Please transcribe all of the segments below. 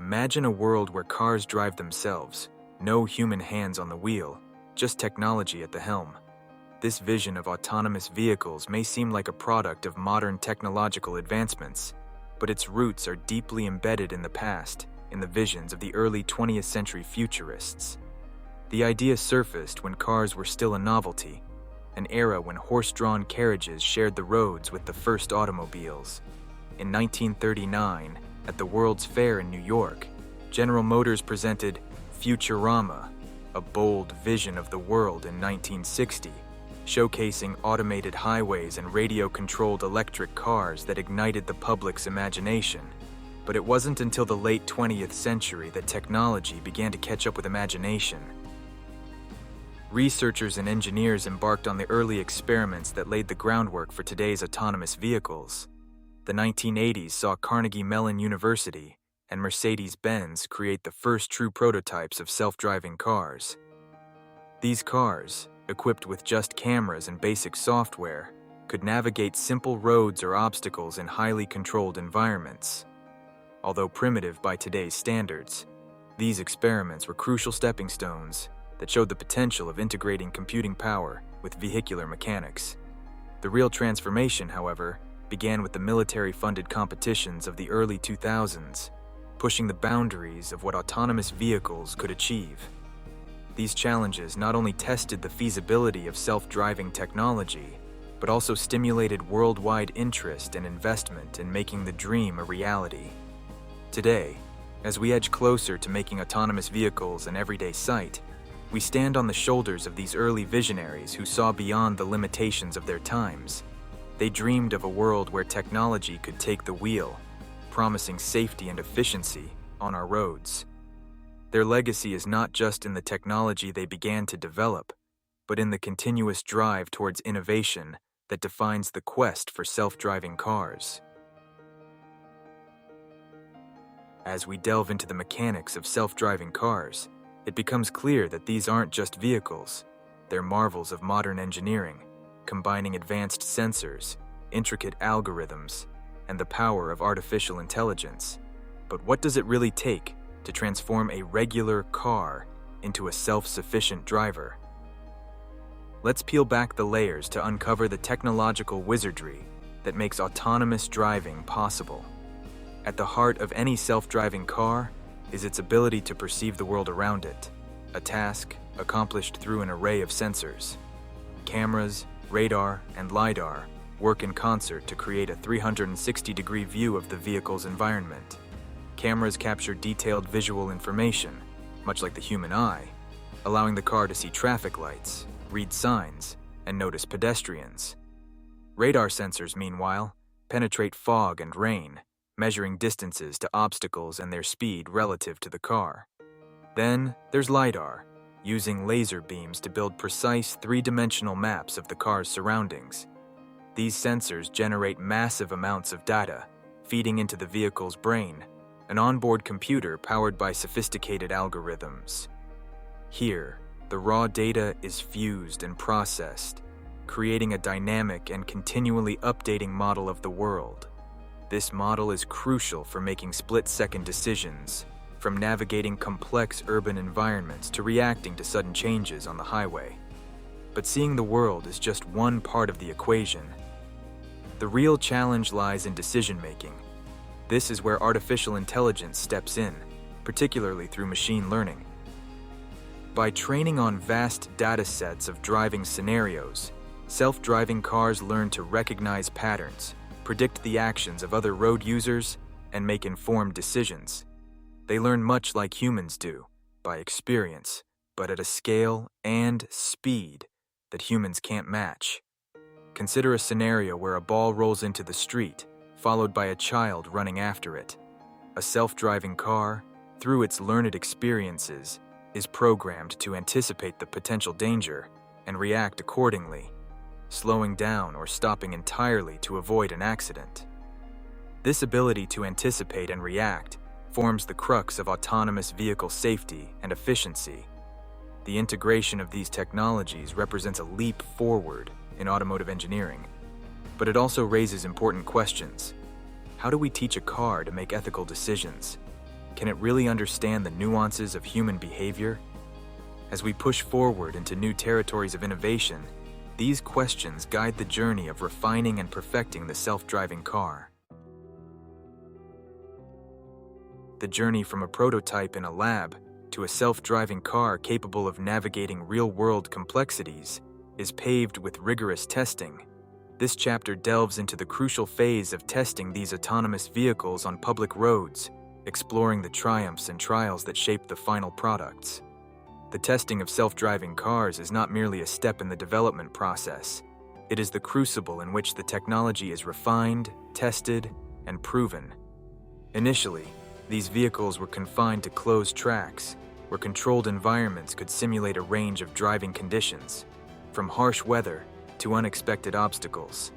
Imagine a world where cars drive themselves, no human hands on the wheel, just technology at the helm. This vision of autonomous vehicles may seem like a product of modern technological advancements, but its roots are deeply embedded in the past, in the visions of the early 20th century futurists. The idea surfaced when cars were still a novelty, an era when horse-drawn carriages shared the roads with the first automobiles. In 1939, at the World's Fair in New York, General Motors presented Futurama, a bold vision of the world in 1960, showcasing automated highways and radio-controlled electric cars that ignited the public's imagination. But it wasn't until the late 20th century that technology began to catch up with imagination. Researchers and engineers embarked on the early experiments that laid the groundwork for today's autonomous vehicles. The 1980s saw Carnegie Mellon University and Mercedes-Benz create the first true prototypes of self-driving cars. These cars, equipped with just cameras and basic software, could navigate simple roads or obstacles in highly controlled environments. Although primitive by today's standards, these experiments were crucial stepping stones that showed the potential of integrating computing power with vehicular mechanics. The real transformation, however, began with the military-funded competitions of the early 2000s, pushing the boundaries of what autonomous vehicles could achieve. These challenges not only tested the feasibility of self-driving technology, but also stimulated worldwide interest and investment in making the dream a reality. Today, as we edge closer to making autonomous vehicles an everyday sight, we stand on the shoulders of these early visionaries who saw beyond the limitations of their times. They dreamed of a world where technology could take the wheel, promising safety and efficiency on our roads. Their legacy is not just in the technology they began to develop, but in the continuous drive towards innovation that defines the quest for self-driving cars. As we delve into the mechanics of self-driving cars, it becomes clear that these aren't just vehicles. They're marvels of modern engineering, combining advanced sensors, intricate algorithms, and the power of artificial intelligence. But what does it really take to transform a regular car into a self-sufficient driver? Let's peel back the layers to uncover the technological wizardry that makes autonomous driving possible. At the heart of any self-driving car is its ability to perceive the world around it, a task accomplished through an array of sensors. Cameras, radar, and LiDAR work in concert to create a 360-degree view of the vehicle's environment. Cameras capture detailed visual information, much like the human eye, allowing the car to see traffic lights, read signs, and notice pedestrians. Radar sensors, meanwhile, penetrate fog and rain, measuring distances to obstacles and their speed relative to the car. Then there's LiDAR, using laser beams to build precise three-dimensional maps of the car's surroundings. These sensors generate massive amounts of data, feeding into the vehicle's brain, an onboard computer powered by sophisticated algorithms. Here, the raw data is fused and processed, creating a dynamic and continually updating model of the world. This model is crucial for making split-second decisions, from navigating complex urban environments to reacting to sudden changes on the highway. But seeing the world is just one part of the equation. The real challenge lies in decision-making. This is where artificial intelligence steps in, particularly through machine learning. By training on vast data sets of driving scenarios, self-driving cars learn to recognize patterns, predict the actions of other road users, and make informed decisions. They learn much like humans do, by experience, but at a scale and speed that humans can't match. Consider a scenario where a ball rolls into the street, followed by a child running after it. A self-driving car, through its learned experiences, is programmed to anticipate the potential danger and react accordingly, slowing down or stopping entirely to avoid an accident. This ability to anticipate and react forms the crux of autonomous vehicle safety and efficiency. The integration of these technologies represents a leap forward in automotive engineering, but it also raises important questions. How do we teach a car to make ethical decisions? Can it really understand the nuances of human behavior? As we push forward into new territories of innovation, these questions guide the journey of refining and perfecting the self-driving car. The journey from a prototype in a lab to a self-driving car capable of navigating real-world complexities is paved with rigorous testing. This chapter delves into the crucial phase of testing these autonomous vehicles on public roads, exploring the triumphs and trials that shape the final products. The testing of self-driving cars is not merely a step in the development process. It is the crucible in which the technology is refined, tested, and proven. Initially, these vehicles were confined to closed tracks, where controlled environments could simulate a range of driving conditions, from harsh weather to unexpected obstacles.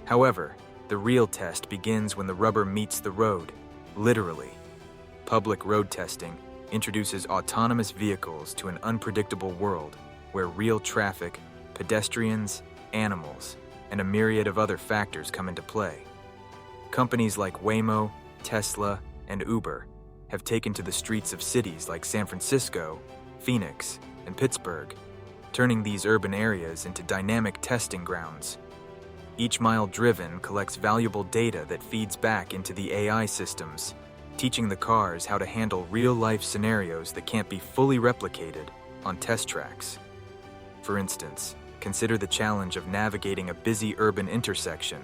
However, the real test begins when the rubber meets the road, literally. Public road testing introduces autonomous vehicles to an unpredictable world where real traffic, pedestrians, animals, and a myriad of other factors come into play. Companies like Waymo, Tesla, and Uber have taken to the streets of cities like San Francisco, Phoenix, and Pittsburgh, turning these urban areas into dynamic testing grounds. Each mile driven collects valuable data that feeds back into the AI systems, teaching the cars how to handle real-life scenarios that can't be fully replicated on test tracks. For instance, consider the challenge of navigating a busy urban intersection,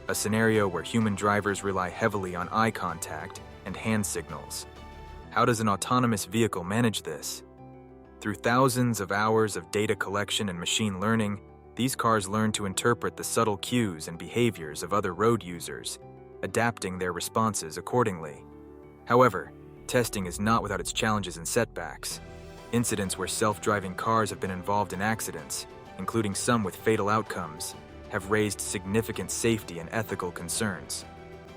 a scenario where human drivers rely heavily on eye contact and hand signals. How does an autonomous vehicle manage this? Through thousands of hours of data collection and machine learning, these cars learn to interpret the subtle cues and behaviors of other road users, adapting their responses accordingly. However, testing is not without its challenges and setbacks. Incidents where self-driving cars have been involved in accidents, including some with fatal outcomes, have raised significant safety and ethical concerns.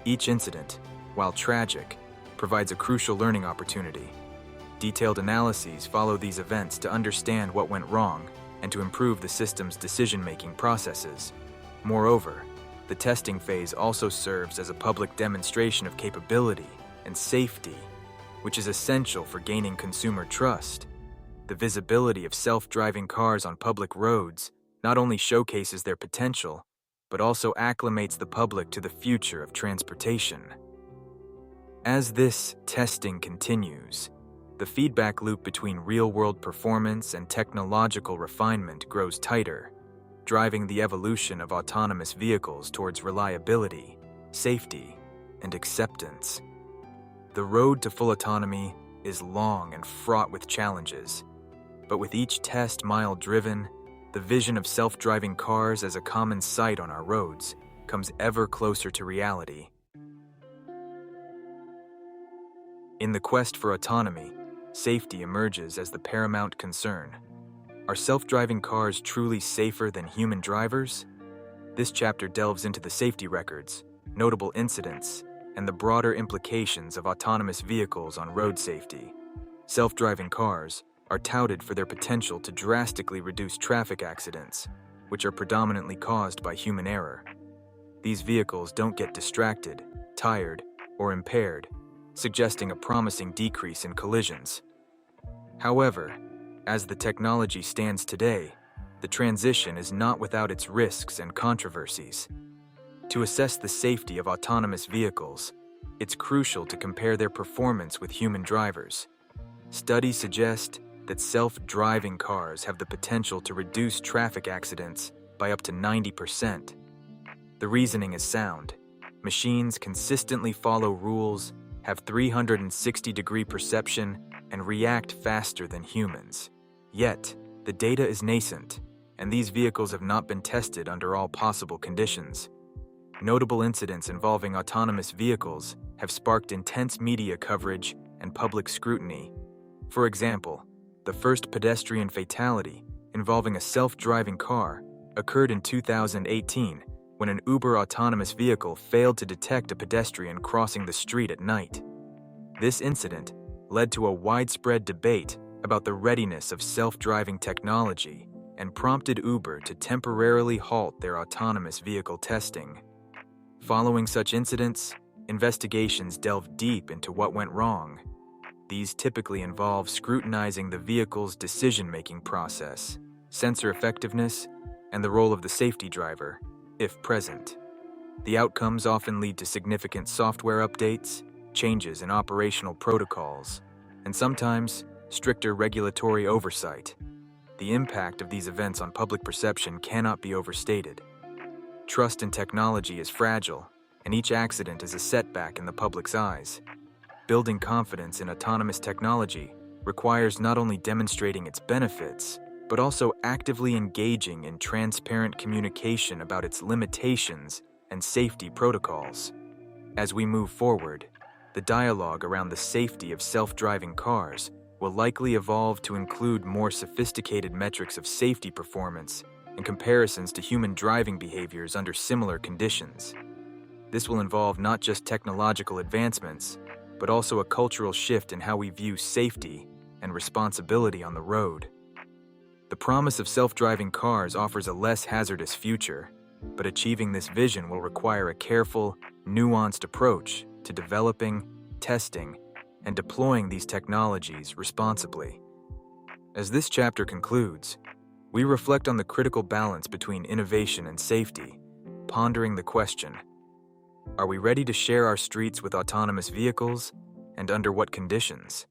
Each incident, while tragic, provides a crucial learning opportunity. Detailed analyses follow these events to understand what went wrong and to improve the system's decision-making processes. Moreover, the testing phase also serves as a public demonstration of capability and safety, which is essential for gaining consumer trust. The visibility of self-driving cars on public roads not only showcases their potential, but also acclimates the public to the future of transportation. As this testing continues, the feedback loop between real-world performance and technological refinement grows tighter, driving the evolution of autonomous vehicles towards reliability, safety, and acceptance. The road to full autonomy is long and fraught with challenges, but with each test mile driven, the vision of self-driving cars as a common sight on our roads comes ever closer to reality. In the quest for autonomy, safety emerges as the paramount concern. Are self-driving cars truly safer than human drivers? This chapter delves into the safety records, notable incidents, and the broader implications of autonomous vehicles on road safety. Self-driving cars are touted for their potential to drastically reduce traffic accidents, which are predominantly caused by human error. These vehicles don't get distracted, tired, or impaired, suggesting a promising decrease in collisions. However, as the technology stands today, the transition is not without its risks and controversies. To assess the safety of autonomous vehicles, it's crucial to compare their performance with human drivers. Studies suggest that self-driving cars have the potential to reduce traffic accidents by up to 90%. The reasoning is sound. Machines consistently follow rules, have 360-degree perception, and react faster than humans. Yet, the data is nascent, and these vehicles have not been tested under all possible conditions. Notable incidents involving autonomous vehicles have sparked intense media coverage and public scrutiny. For example, the first pedestrian fatality involving a self-driving car occurred in 2018 when an Uber autonomous vehicle failed to detect a pedestrian crossing the street at night. This incident led to a widespread debate about the readiness of self-driving technology and prompted Uber to temporarily halt their autonomous vehicle testing. Following such incidents, investigations delved deep into what went wrong. These typically involve scrutinizing the vehicle's decision-making process, sensor effectiveness, and the role of the safety driver, if present. The outcomes often lead to significant software updates, changes in operational protocols, and sometimes stricter regulatory oversight. The impact of these events on public perception cannot be overstated. Trust in technology is fragile, and each accident is a setback in the public's eyes. Building confidence in autonomous technology requires not only demonstrating its benefits, but also actively engaging in transparent communication about its limitations and safety protocols. As we move forward, the dialogue around the safety of self-driving cars will likely evolve to include more sophisticated metrics of safety performance and comparisons to human driving behaviors under similar conditions. This will involve not just technological advancements, but also a cultural shift in how we view safety and responsibility on the road. The promise of self-driving cars offers a less hazardous future, but achieving this vision will require a careful, nuanced approach to developing, testing, and deploying these technologies responsibly. As this chapter concludes, we reflect on the critical balance between innovation and safety, pondering the question: are we ready to share our streets with autonomous vehicles, and under what conditions?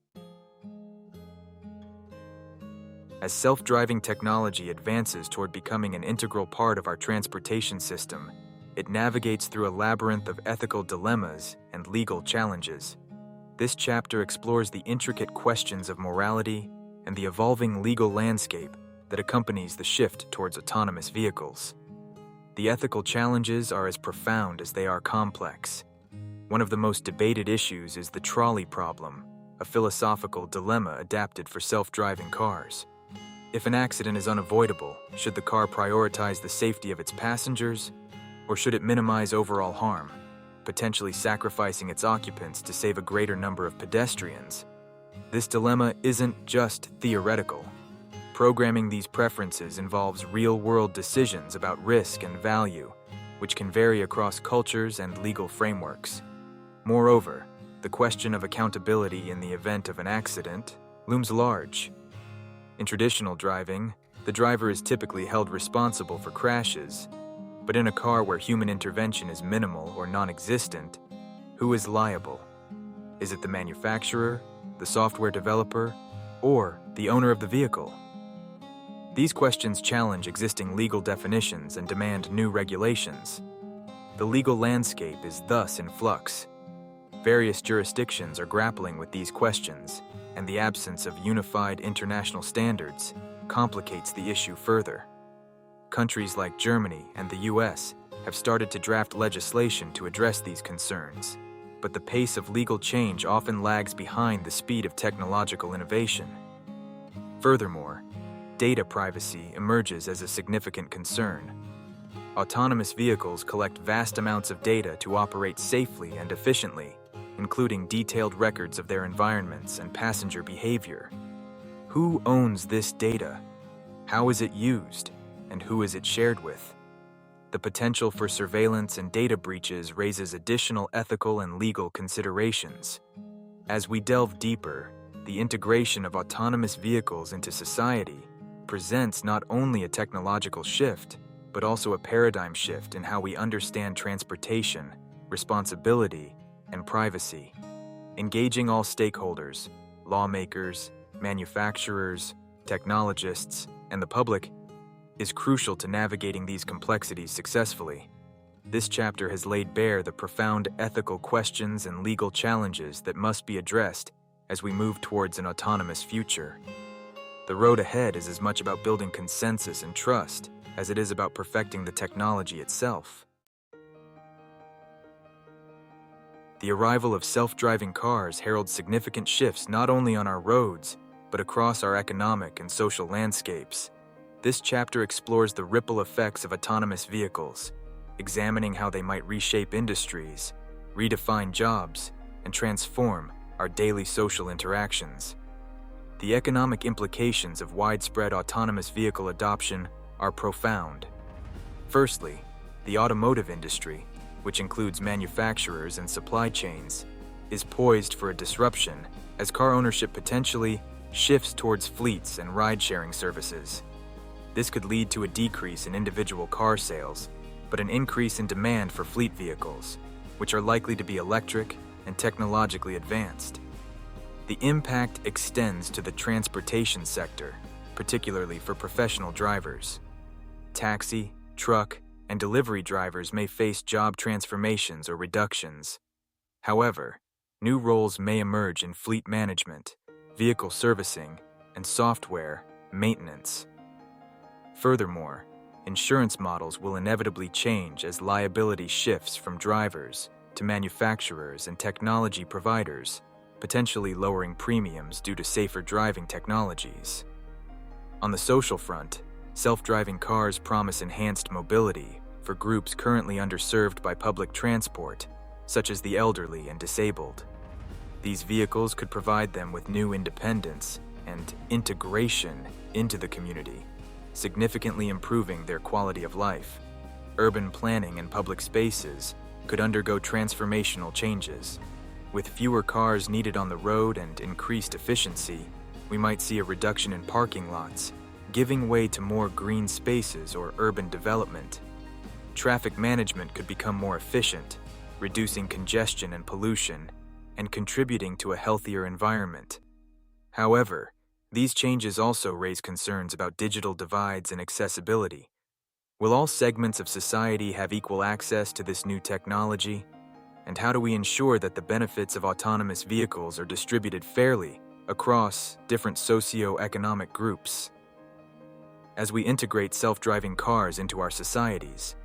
As self-driving technology advances toward becoming an integral part of our transportation system, it navigates through a labyrinth of ethical dilemmas and legal challenges. This chapter explores the intricate questions of morality and the evolving legal landscape that accompanies the shift towards autonomous vehicles. The ethical challenges are as profound as they are complex. One of the most debated issues is the trolley problem, a philosophical dilemma adapted for self-driving cars. If an accident is unavoidable, should the car prioritize the safety of its passengers, or should it minimize overall harm, potentially sacrificing its occupants to save a greater number of pedestrians? This dilemma isn't just theoretical. Programming these preferences involves real-world decisions about risk and value, which can vary across cultures and legal frameworks. Moreover, the question of accountability in the event of an accident looms large. In traditional driving, the driver is typically held responsible for crashes, but in a car where human intervention is minimal or non-existent, who is liable? Is it the manufacturer, the software developer, or the owner of the vehicle? These questions challenge existing legal definitions and demand new regulations. The legal landscape is thus in flux. Various jurisdictions are grappling with these questions, and the absence of unified international standards complicates the issue further. Countries like Germany and the US have started to draft legislation to address these concerns, but the pace of legal change often lags behind the speed of technological innovation. Furthermore, data privacy emerges as a significant concern. Autonomous vehicles collect vast amounts of data to operate safely and efficiently, including detailed records of their environments and passenger behavior. Who owns this data? How is it used? And who is it shared with? The potential for surveillance and data breaches raises additional ethical and legal considerations. As we delve deeper, the integration of autonomous vehicles into society presents not only a technological shift, but also a paradigm shift in how we understand transportation, responsibility, and privacy. Engaging all stakeholders, lawmakers, manufacturers, technologists, and the public is crucial to navigating these complexities successfully. This chapter has laid bare the profound ethical questions and legal challenges that must be addressed as we move towards an autonomous future. The road ahead is as much about building consensus and trust as it is about perfecting the technology itself. The arrival of self-driving cars heralds significant shifts not only on our roads, but across our economic and social landscapes. This chapter explores the ripple effects of autonomous vehicles, examining how they might reshape industries, redefine jobs, and transform our daily social interactions. The economic implications of widespread autonomous vehicle adoption are profound. Firstly, the automotive industry, which includes manufacturers and supply chains, is poised for a disruption as car ownership potentially shifts towards fleets and ride-sharing services. This could lead to a decrease in individual car sales, but an increase in demand for fleet vehicles, which are likely to be electric and technologically advanced. The impact extends to the transportation sector, particularly for professional drivers. Taxi, truck, and delivery drivers may face job transformations or reductions. However, new roles may emerge in fleet management, vehicle servicing, and software maintenance. Furthermore, insurance models will inevitably change as liability shifts from drivers to manufacturers and technology providers, potentially lowering premiums due to safer driving technologies. On the social front, self-driving cars promise enhanced mobility for groups currently underserved by public transport, such as the elderly and disabled. These vehicles could provide them with new independence and integration into the community, significantly improving their quality of life. Urban planning and public spaces could undergo transformational changes. With fewer cars needed on the road and increased efficiency, we might see a reduction in parking lots, giving way to more green spaces or urban development. Traffic management could become more efficient, reducing congestion and pollution, and contributing to a healthier environment. However, these changes also raise concerns about digital divides and accessibility. Will all segments of society have equal access to this new technology? And how do we ensure that the benefits of autonomous vehicles are distributed fairly across different socio-economic groups? As we integrate self-driving cars into our societies,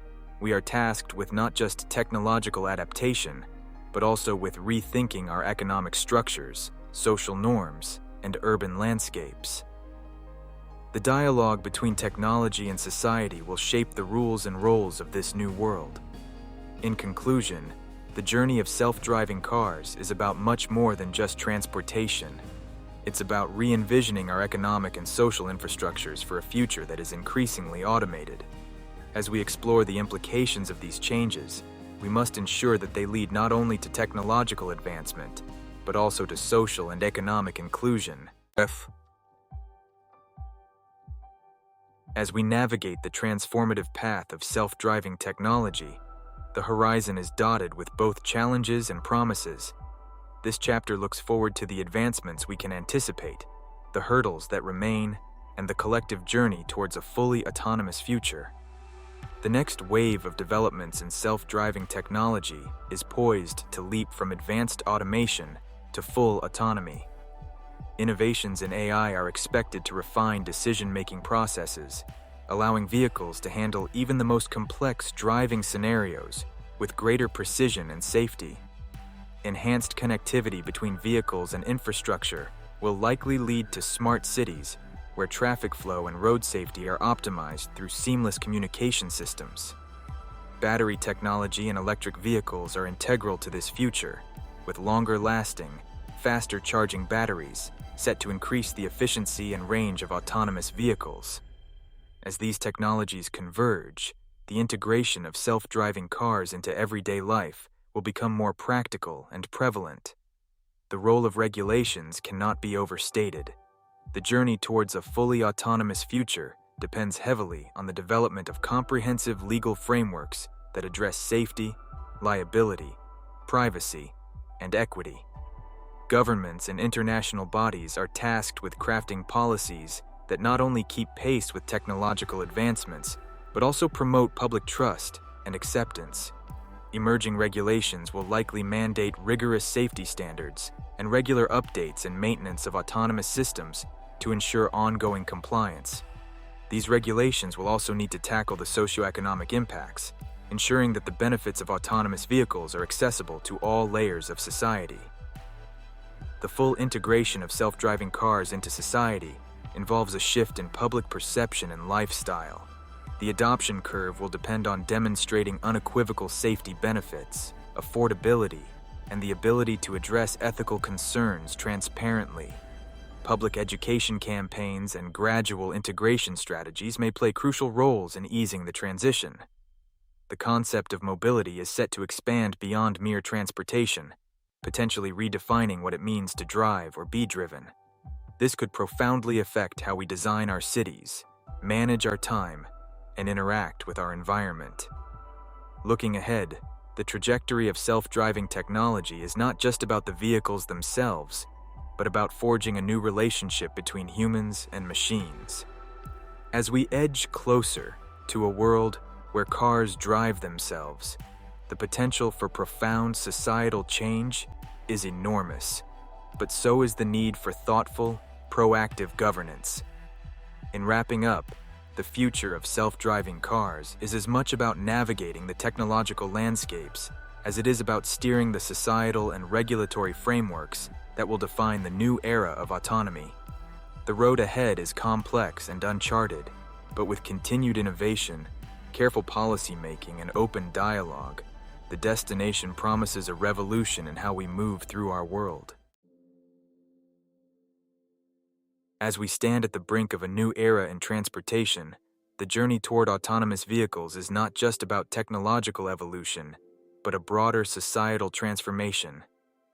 we are tasked with not just technological adaptation, but also with rethinking our economic structures, social norms, and urban landscapes. The dialogue between technology and society will shape the rules and roles of this new world. In conclusion, the journey of self-driving cars is about much more than just transportation. It's about re-envisioning our economic and social infrastructures for a future that is increasingly automated. As we explore the implications of these changes, we must ensure that they lead not only to technological advancement, but also to social and economic inclusion. As we navigate the transformative path of self-driving technology, the horizon is dotted with both challenges and promises. This chapter looks forward to the advancements we can anticipate, the hurdles that remain, and the collective journey towards a fully autonomous future. The next wave of developments in self-driving technology is poised to leap from advanced automation to full autonomy. Innovations in AI are expected to refine decision-making processes, allowing vehicles to handle even the most complex driving scenarios with greater precision and safety. Enhanced connectivity between vehicles and infrastructure will likely lead to smart cities where traffic flow and road safety are optimized through seamless communication systems. Battery technology and electric vehicles are integral to this future, with longer-lasting, faster-charging batteries set to increase the efficiency and range of autonomous vehicles. As these technologies converge, the integration of self-driving cars into everyday life will become more practical and prevalent. The role of regulations cannot be overstated. The journey towards a fully autonomous future depends heavily on the development of comprehensive legal frameworks that address safety, liability, privacy, and equity. Governments and international bodies are tasked with crafting policies that not only keep pace with technological advancements, but also promote public trust and acceptance. Emerging regulations will likely mandate rigorous safety standards and regular updates and maintenance of autonomous systems to ensure ongoing compliance. These regulations will also need to tackle the socioeconomic impacts, ensuring that the benefits of autonomous vehicles are accessible to all layers of society. The full integration of self-driving cars into society involves a shift in public perception and lifestyle. The adoption curve will depend on demonstrating unequivocal safety benefits, affordability, and the ability to address ethical concerns transparently. Public education campaigns and gradual integration strategies may play crucial roles in easing the transition. The concept of mobility is set to expand beyond mere transportation, potentially redefining what it means to drive or be driven. This could profoundly affect how we design our cities, manage our time, and interact with our environment. Looking ahead, the trajectory of self-driving technology is not just about the vehicles themselves, but about forging a new relationship between humans and machines. As we edge closer to a world where cars drive themselves, the potential for profound societal change is enormous, but so is the need for thoughtful, proactive governance. In wrapping up, the future of self-driving cars is as much about navigating the technological landscapes as it is about steering the societal and regulatory frameworks that will define the new era of autonomy. The road ahead is complex and uncharted, but with continued innovation, careful policymaking, and open dialogue, the destination promises a revolution in how we move through our world. As we stand at the brink of a new era in transportation, the journey toward autonomous vehicles is not just about technological evolution, but a broader societal transformation.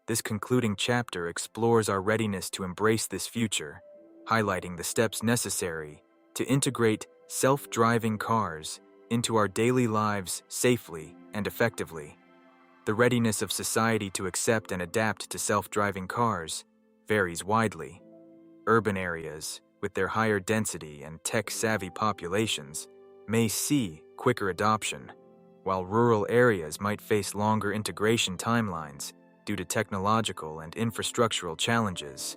This concluding chapter explores our readiness to embrace this future, highlighting the steps necessary to integrate self-driving cars into our daily lives safely and effectively. The readiness of society to accept and adapt to self-driving cars varies widely. Urban areas, with their higher density and tech-savvy populations, may see quicker adoption, while rural areas might face longer integration timelines due to technological and infrastructural challenges.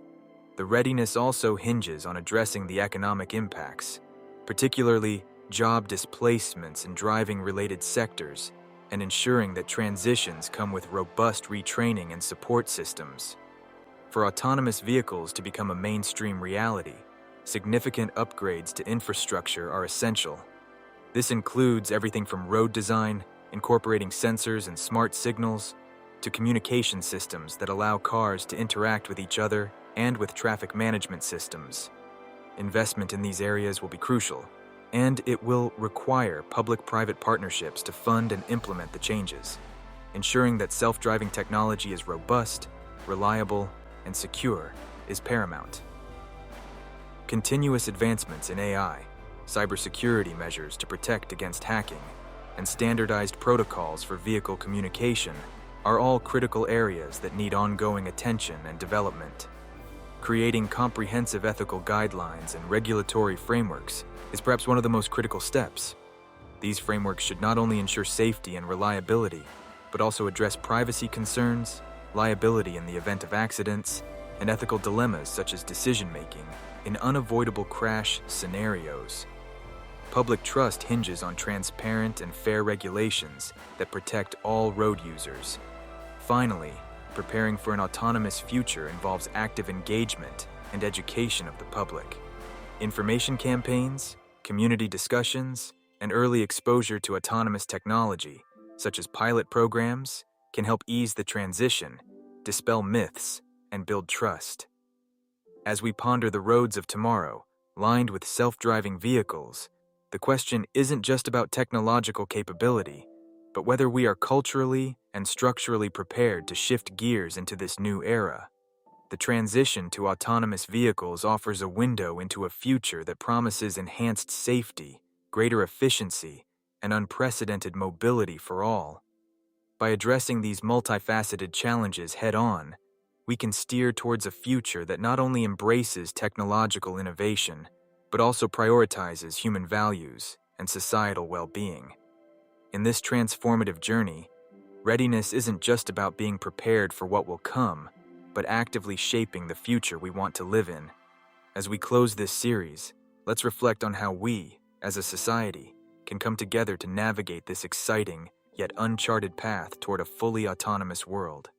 The readiness also hinges on addressing the economic impacts, particularly job displacements in driving-related sectors, and ensuring that transitions come with robust retraining and support systems. For autonomous vehicles to become a mainstream reality, significant upgrades to infrastructure are essential. This includes everything from road design, incorporating sensors and smart signals, to communication systems that allow cars to interact with each other and with traffic management systems. Investment in these areas will be crucial, and it will require public-private partnerships to fund and implement the changes. Ensuring that self-driving technology is robust, reliable, and secure is paramount. Continuous advancements in AI, cybersecurity measures to protect against hacking, and standardized protocols for vehicle communication are all critical areas that need ongoing attention and development. Creating comprehensive ethical guidelines and regulatory frameworks is perhaps one of the most critical steps. These frameworks should not only ensure safety and reliability, but also address privacy concerns, liability in the event of accidents, and ethical dilemmas such as decision-making in unavoidable crash scenarios. Public trust hinges on transparent and fair regulations that protect all road users. Finally, preparing for an autonomous future involves active engagement and education of the public. Information campaigns, community discussions, and early exposure to autonomous technology, such as pilot programs, can help ease the transition, dispel myths, and build trust. As we ponder the roads of tomorrow, lined with self-driving vehicles, the question isn't just about technological capability, but whether we are culturally and structurally prepared to shift gears into this new era. The transition to autonomous vehicles offers a window into a future that promises enhanced safety, greater efficiency, and unprecedented mobility for all. By addressing these multifaceted challenges head-on, we can steer towards a future that not only embraces technological innovation, but also prioritizes human values and societal well-being. In this transformative journey, readiness isn't just about being prepared for what will come, but actively shaping the future we want to live in. As we close this series, let's reflect on how we, as a society, can come together to navigate this exciting yet uncharted path toward a fully autonomous world.